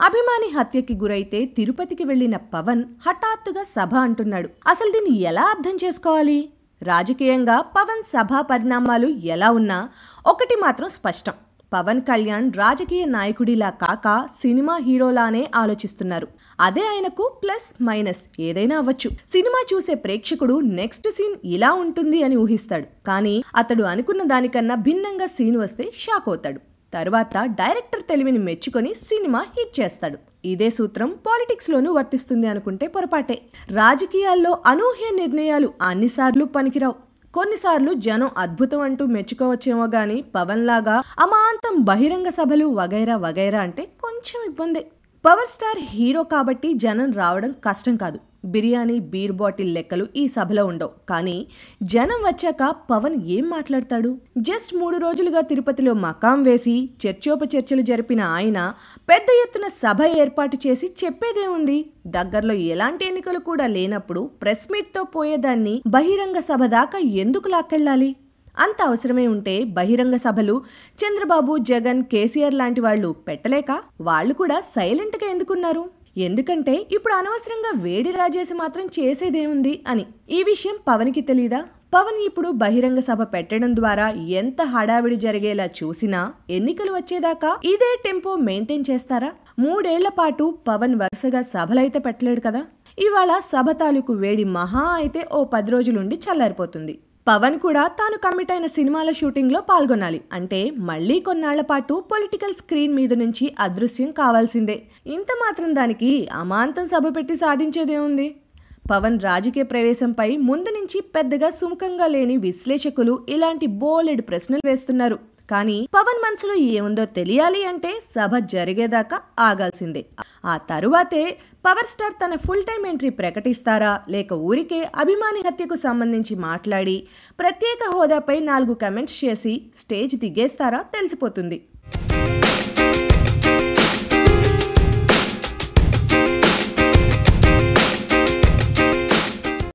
అభిమాని హత్యకి గురైతే తిరుపతికి వెళ్లిన పవన్ హఠాత్తుగా సభ అంటున్నాడు. అసలు దీన్ని ఎలా అర్థం చేసుకోవాలి? రాజకీయంగా పవన్ సభా పరిణామాలు ఎలా ఉన్నా ఒకటి మాత్రం స్పష్టం. పవన్ కళ్యాణ్ రాజకీయ నాయకుడిలా కాక సినిమా హీరోలానే ఆలోచిస్తున్నారు. అదే ఆయనకు ప్లస్ మైనస్ ఏదైనా అవ్వచ్చు. సినిమా చూసే ప్రేక్షకుడు నెక్స్ట్ సీన్ ఇలా ఉంటుంది అని ఊహిస్తాడు. కానీ అతడు అనుకున్న దానికన్నా భిన్నంగా సీన్ వస్తే షాక్ అవుతాడు. తర్వాత డైరెక్టర్ తెలివిని మెచ్చుకొని సినిమా హిట్ చేస్తాడు. ఇదే సూత్రం పాలిటిక్స్ లోనూ వర్తిస్తుంది అనుకుంటే పొరపాటే. రాజకీయాల్లో అనూహ్య నిర్ణయాలు అన్నిసార్లు పనికిరావు. కొన్నిసార్లు జనం అద్భుతం అంటూ మెచ్చుకోవచ్చేమో గానీ పవన్ లాగా అమాంతం బహిరంగ సభలు వగైరా వగైరా అంటే కొంచెం ఇబ్బందే. పవర్ స్టార్ హీరో కాబట్టి జనం రావడం కష్టం కాదు. బిర్యానీ బీర్ బాటిల్ లెక్కలు ఈ సభలో ఉండవు. కానీ జనం వచ్చాక పవన్ ఏం మాట్లాడతాడు? జస్ట్ 3 రోజులుగా తిరుపతిలో మకాం వేసి చర్చోపచర్చలు జరిపిన ఆయన పెద్ద ఎత్తున సభ ఏర్పాటు చేసి చెప్పేదేముంది? దగ్గరలో ఎలాంటి ఎన్నికలు కూడా లేనప్పుడు ప్రెస్ మీట్తో పోయేదాన్ని బహిరంగ సభ దాకా ఎందుకు లాక్కెళ్ళాలి? అంత అవసరమే ఉంటే బహిరంగ సభలు చంద్రబాబు, జగన్, కేసీఆర్ లాంటి వాళ్ళు పెట్టలేక వాళ్ళు కూడా సైలెంట్గా ఎందుకున్నారు? ఎందుకంటే ఇప్పుడు అనవసరంగా వేడి రాజేసి మాత్రం చేసేదేముంది అని. ఈ విషయం పవన్కి తెలీదా? పవన్ ఇప్పుడు బహిరంగ సభ పెట్టడం ద్వారా ఎంత హడావిడి జరిగేలా చూసినా ఎన్నికలు వచ్చేదాకా ఇదే టెంపో మెయింటైన్ చేస్తారా? 3 ఏళ్ల పాటు పవన్ వరుసగా సభలైతే పెట్టలేడు కదా. ఇవాళ సభ తాలూకు వేడి మహా అయితే ఓ 10 రోజులుండి చల్లారిపోతుంది. పవన్ కూడా తాను కమిట్ అయిన సినిమాల షూటింగ్ లో పాల్గొనాలి అంటే మళ్లీ కొన్నాళ్ల పాటు పొలిటికల్ స్క్రీన్ మీద నుంచి అదృశ్యం కావాల్సిందే. ఇంత మాత్రం దానికి అమాంతం సభ పెట్టి సాధించేదేముంది? పవన్ రాజకీయ ప్రవేశంపై ముందు నుంచి పెద్దగా సుముఖంగా లేని విశ్లేషకులు ఇలాంటి బోలెడు ప్రశ్నలు వేస్తున్నారు. కానీ పవన్ మనసులో ఏముందో తెలియాలి అంటే సభ జరిగేదాకా ఆగాల్సిందే. ఆ తరువాతే పవర్ స్టార్ తన ఫుల్ టైం ఎంట్రీ ప్రకటిస్తారా, లేక ఊరికే అభిమాని హత్యకు సంబంధించి మాట్లాడి ప్రత్యేక హోదాపై 4 కమెంట్స్ చేసి స్టేజ్ దిగేస్తారా తెలిసిపోతుంది.